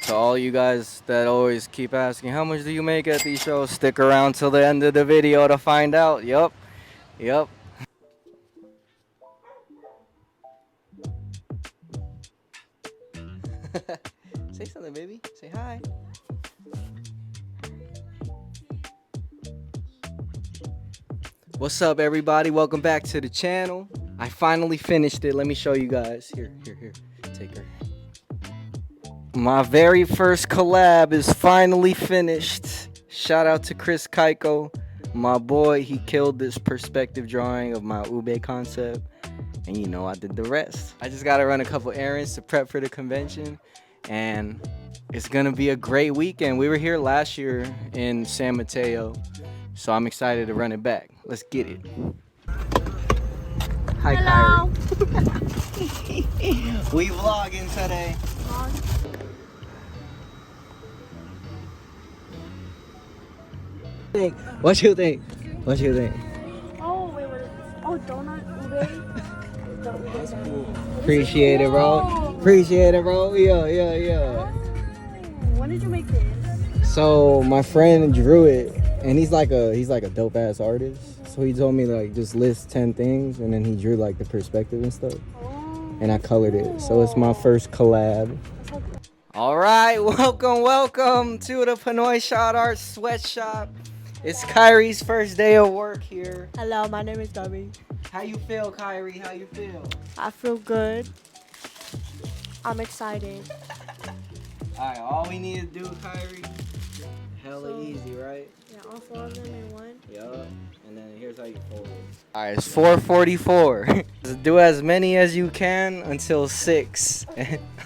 To all you guys that always keep asking, how much do you make at these shows? Stick around till the end of the video to find out. Yup. Say something, baby. Say hi. What's up, everybody? Welcome back to the channel. I finally finished it. Let me show you guys. Here. Take her. My very first collab is finally finished. Shout out to Chris Keiko, my boy. He killed this perspective drawing of my ube concept, and you know I did the rest. I just gotta run a couple errands to prep for the convention, and it's gonna be a great weekend. We were here last year in San Mateo, so I'm excited to run it back. Let's get it. Hi, hello. Kyrie. We vlogging today. What you think? Oh, wait, what is this? Oh, donut, ube. That's cool. Appreciate it, bro. Appreciate it, bro. Yeah. When did you make this? So my friend drew it, and he's like a dope ass artist. So he told me like just list 10 things, and then he drew like the perspective and stuff, and I colored it. So it's my first collab. All right, welcome to the Pinoy Shot Art Sweatshop. It's Kyrie's first day of work here. Hello, my name is Kyrie. How you feel, Kyrie? How you feel? I feel good. I'm excited. All right, all we need to do, Kyrie, hella easy, right? Yeah, all 4 of them in one. Yup. And then here's how you fold it. All right, it's 4:44. Do as many as you can until 6.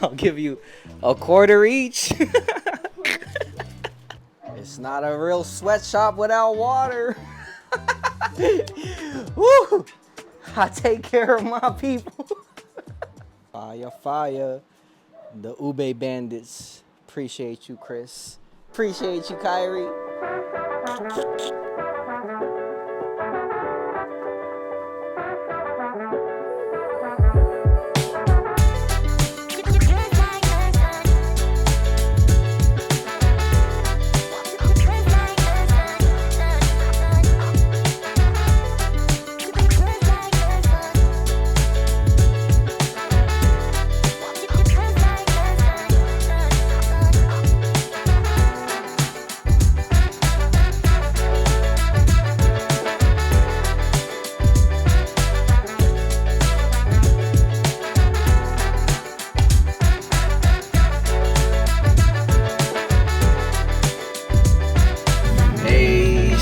I'll give you a quarter each. It's not a real sweatshop without water. Woo! I take care of my people. Fire. The Ube Bandits. Appreciate you, Chris. Appreciate you, Kyrie.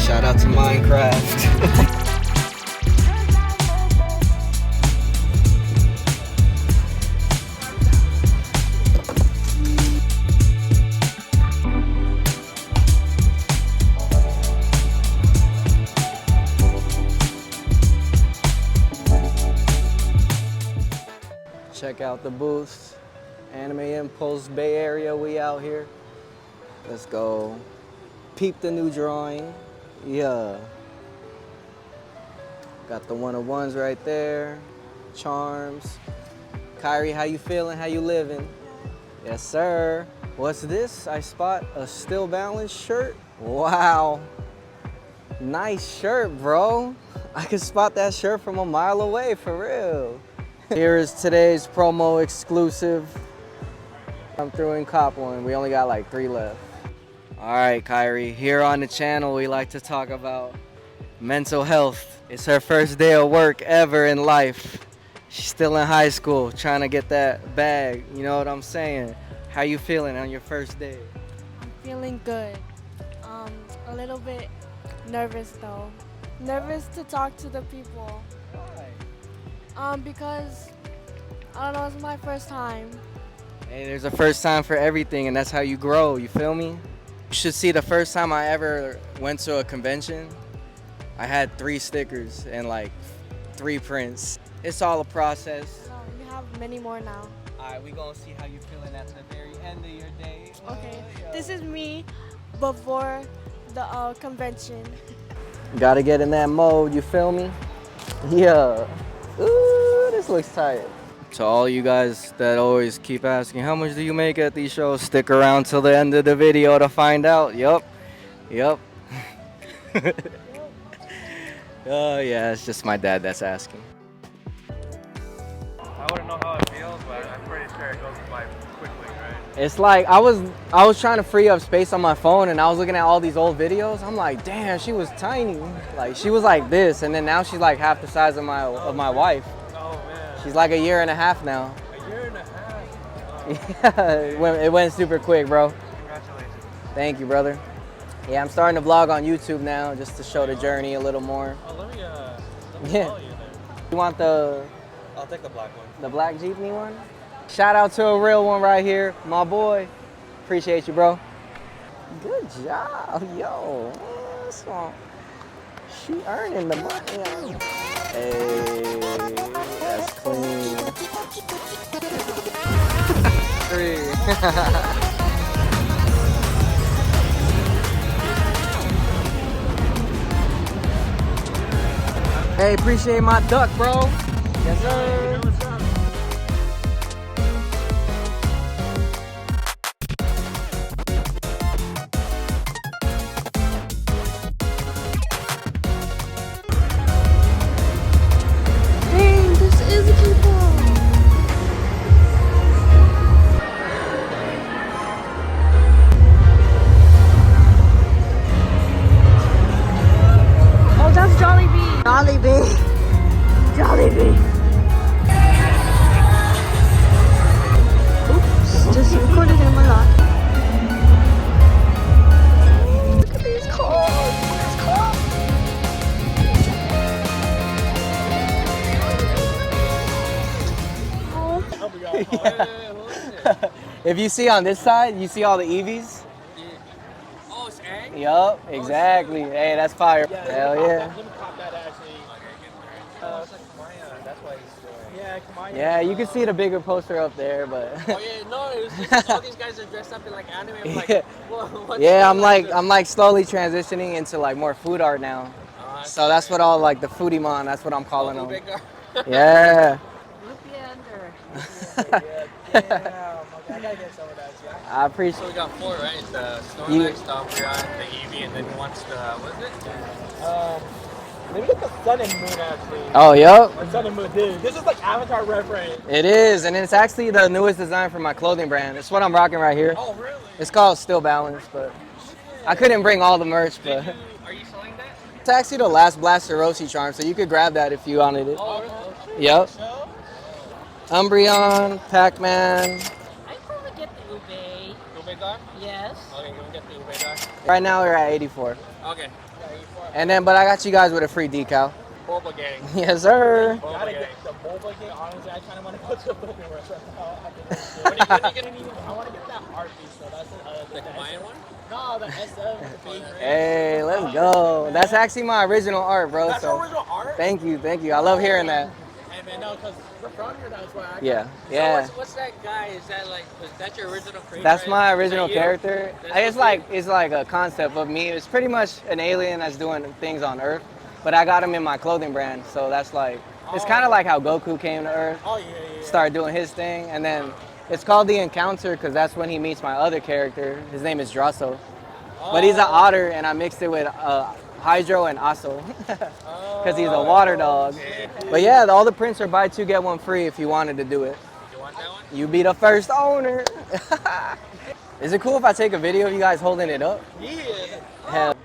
Shout out to Minecraft. Check out the booths. Anime Impulse Bay Area, we out here. Let's go. Peep the new drawing. Yeah. Got the 101s right there. Charms. Kyrie, how you feeling? How you living? Yes, sir. What's this? I spot a Still Balanced shirt. Wow. Nice shirt, bro. I can spot that shirt from a mile away, for real. Here is today's promo exclusive. I'm through in cop one. We only got like 3 left. All right, Kyrie, here on the channel, we like to talk about mental health. It's her first day of work ever in life. She's still in high school, trying to get that bag, you know what I'm saying? How you feeling on your first day? I'm feeling good. A little bit nervous though. Nervous to talk to the people. Why? Because, I don't know, it's my first time. Hey, there's a first time for everything, and that's how you grow, you feel me? You should see the first time I ever went to a convention, I had 3 stickers and like 3 prints. It's all a process. No, you have many more now. All right, we gonna see how you feeling at the very end of your day. Okay, this is me before the convention. Gotta get in that mode, you feel me? Yeah. Ooh, this looks tight. To all you guys that always keep asking, how much do you make at these shows? Stick around till the end of the video to find out. Yup. Yup. Oh, yeah, it's just my dad that's asking. I wouldn't know how it feels, but I'm pretty sure it goes by quickly, right? It's like I was trying to free up space on my phone, and I was looking at all these old videos. I'm like, damn, she was tiny. Like she was like this, and then now she's like half the size of my wife. Oh man. She's like a year and a half now. A year and a half. Yeah, it went super quick, bro. Congratulations. Thank you, brother. Yeah, I'm starting to vlog on YouTube now just to show the journey a little more. Oh, let me Yeah. follow you there. You want the I'll take the black one. black Jeepney one? Shout out to a real one right here, my boy. Appreciate you, bro. Good job, yo. This one, she earning the money. Hey, that's clean. 3. Hey, appreciate my duck, bro. Yes, sir. Dang, this is a people. Oh, that's Jollibee. Jollibee. Jollibee. Oops, just recorded him a lot. Look at these cars. These cars. If you see on this side, you see all the EVs? Oh, it's egg? Yup, exactly. Hey, that's fire. Hell yeah. Let me cop that actually. It's like Kamaya. That's why he's doing. Yeah, Kamaya. Yeah, you can see the bigger poster up there, but Oh yeah, no, it was just all these guys are dressed up in like anime. I'm like, yeah, what's yeah, going on? I'm like slowly transitioning into like more food art now. So that's what all like the foodie mon, that's what I'm calling them. Yeah. Yeah, I gotta get some of that. I appreciate. So we got 4, right? It's the You- Snorlax, the Umbreon, the Eevee, and then what's the, what is it? Let me get the Sun and Moon actually. Oh, yup. The Sun and Moon, dude. This is like Avatar reference. It is, and it's actually the newest design for my clothing brand. It's what I'm rocking right here. Oh, really? It's called Still Balance, but I couldn't bring all the merch, but Are you selling that? it's actually the last Blasterosi charm, so you could grab that if you wanted it. Oh, really? Yep. Umbreon, Pac-Man. I probably get the ube. Ube guard? Yes. Okay, can we get the Ube guard? Right now we're at 84. Okay. And then, but I got you guys with a free decal. Boba gang. Yes, sir. Boba gang. The Boba gang, honestly, I kind of want to go to a Pokemon restaurant now. I want to get that art piece, so that's the Hawaiian one? No, the SM. Hey, let's go. That's actually my original art, bro. That's So your original art? thank you. I love hearing that. Hey man, no, because we're from here, that's why. Yeah, So yeah. what's that guy? Is that your original creator? That's my Is that original you? character. That's It's like a concept of me. It's pretty much an alien that's doing things on Earth, but I got him in my clothing brand. So that's like, it's kind of like how Goku came to Earth, Oh, yeah. started doing his thing, and then it's called the Encounter because that's when he meets my other character. His name is Drosso, but he's an otter, and I mixed it with Hydro and Aso because he's a water dog. But yeah, all the prints are buy 2 get 1 free if you wanted to do it. You want that one? You be the first owner. Is it cool if I take a video of you guys holding it up? Yeah. Hell.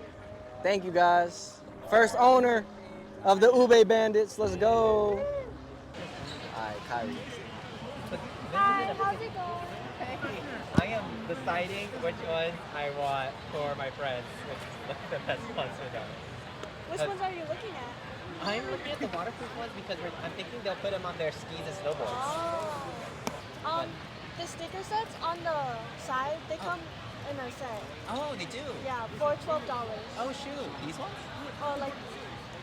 Thank you guys. First owner of the Ube Bandits. Let's go. All right, Kyrie. Hi, how's it going? I am deciding which ones I want for my friends, which is the best ones for them. Which ones are you looking at? I'm looking at the waterproof ones because I'm thinking they'll put them on their skis and snowboards. Oh. The sticker sets on the side, they come in a set. Oh, they do? Yeah, for $12. Oh, shoot. These ones? Oh, like,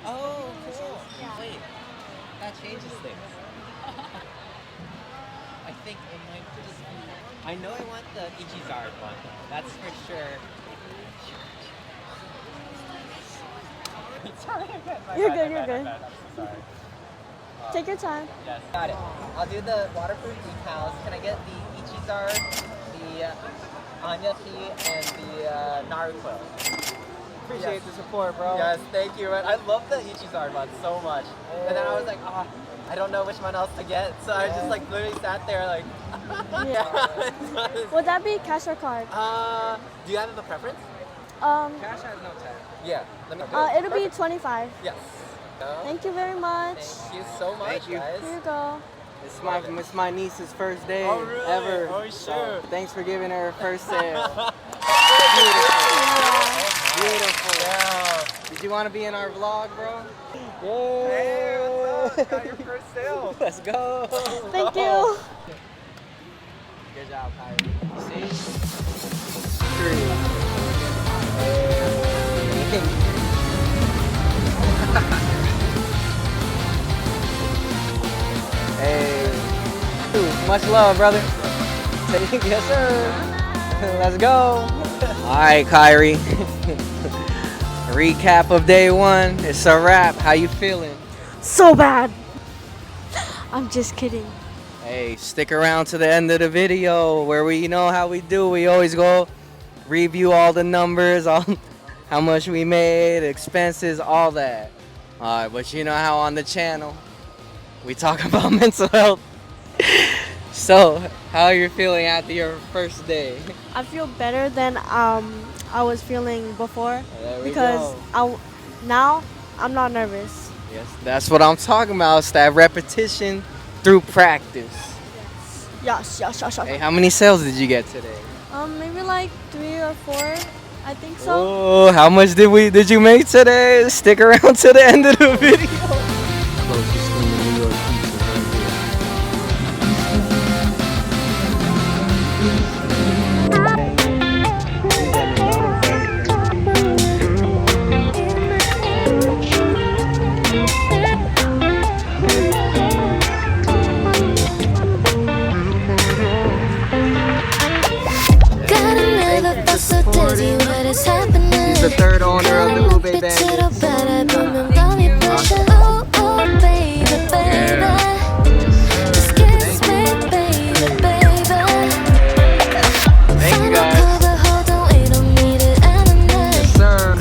Oh, cool. Yeah. Wait, that changes things. I think it might just be... I know I want the Ichizard one. That's for sure. Sorry again. You're good, you're good. I'm so sorry. Take your time. Yes. Got it. I'll do the waterproof decals. Can I get the Ichizar, the Anya tea, and the Naruto? Appreciate the support, bro. Yes, thank you. I love the Ichizar one so much. And then I was like, oh, I don't know which one else to get. So I just like literally sat there like. Would that be cash or card? Do you have a preference? Cash has no tag. Yeah. Let me. It'll be 25. Yes. No. Thank you very much. Thank you so much, Thank you. guys. Here you go. It's my niece's first day Oh, really? ever. Oh, So shoot. thanks for giving her her first sale. Beautiful. Yeah. Did you want to be in our vlog, bro? Hey, what's up? Got your first sale. Let's go. Thank you. Good job, Kyrie. See? 3. Hey. Ooh, much love, brother. Yes, sir. Let's go. All right, Kyrie. Recap of day 1. It's a wrap. How you feeling? So bad. I'm just kidding. Hey, stick around to the end of the video where we know how we do. We always go review all the numbers, all how much we made, expenses, all that. All right, but you know how on the channel we talk about mental health. So, how are you feeling after your first day? I feel better than I was feeling before There we because go. now I'm not nervous. Yes, that's what I'm talking about. It's that repetition through practice. Yes. Hey, how many sales did you get today? Maybe like 3 or 4. I think so. Oh, how much did you make today? Stick around to the end of the video. Closest thing to New York pizza He's the third owner of the Ube Bandits. Thank you guys. Yes, sir.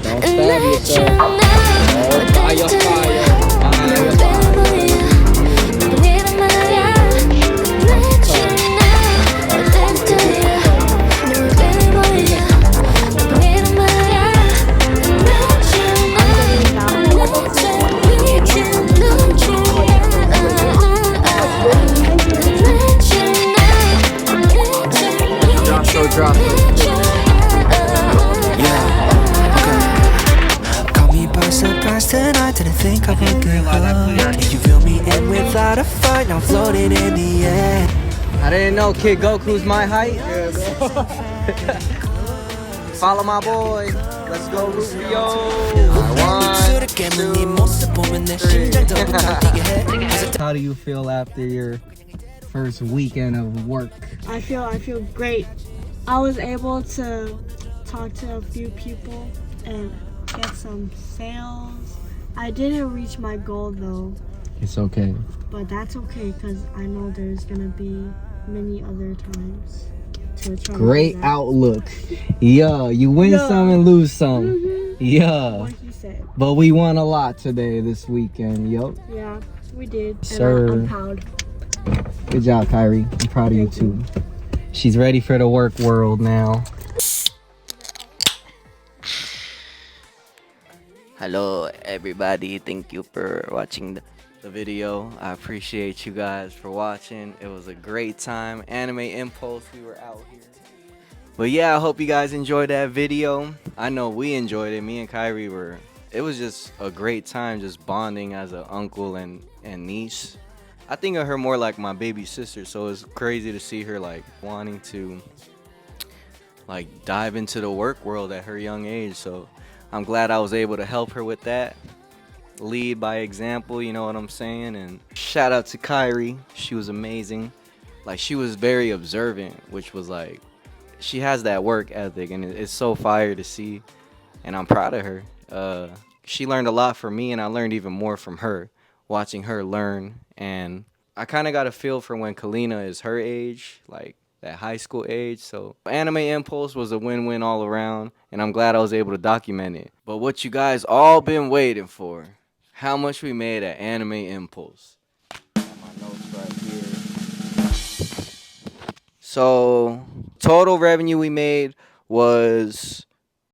Don't stab yourself. Oh, fire, fire. Drop it. Caught me by surprise tonight, didn't think I would get hooked. You feel me in without a fight, now floating in the air. I didn't know Kid Goku's my height. Follow my boy. Let's go, Rubio. 1, 2, 3. How do you feel after your first weekend of work? I feel great. I was able to talk to a few people and get some sales. I didn't reach my goal though, It's okay. but that's okay because I know there's gonna be many other times to try. Great to do that. outlook. Yeah, you win Yeah. some and lose some. Mhm. Yeah. What he said. But we won a lot today, this weekend. Yup. Yeah, we did. And Sir. I'm proud. Good job, Kyrie. I'm proud of you too. She's ready for the work world now. Hello, everybody. Thank you for watching the video. I appreciate you guys for watching. It was a great time. Anime Impulse, we were out here. But yeah, I hope you guys enjoyed that video. I know we enjoyed it. Me and Kyrie were, it was just a great time just bonding as an uncle and niece. I think of her more like my baby sister, so it's crazy to see her like wanting to like dive into the work world at her young age. So I'm glad I was able to help her with that. Lead by example, you know what I'm saying? And shout out to Kyrie. She was amazing. Like, she was very observant, which was like, she has that work ethic, and it's so fire to see. And I'm proud of her. She learned a lot from me, and I learned even more from her, watching her learn. And I kind of got a feel for when Kalina is her age, like that high school age. So Anime Impulse was a win-win all around, and I'm glad I was able to document it. But what you guys all been waiting for, how much we made at Anime Impulse. Got my notes right here. So total revenue we made was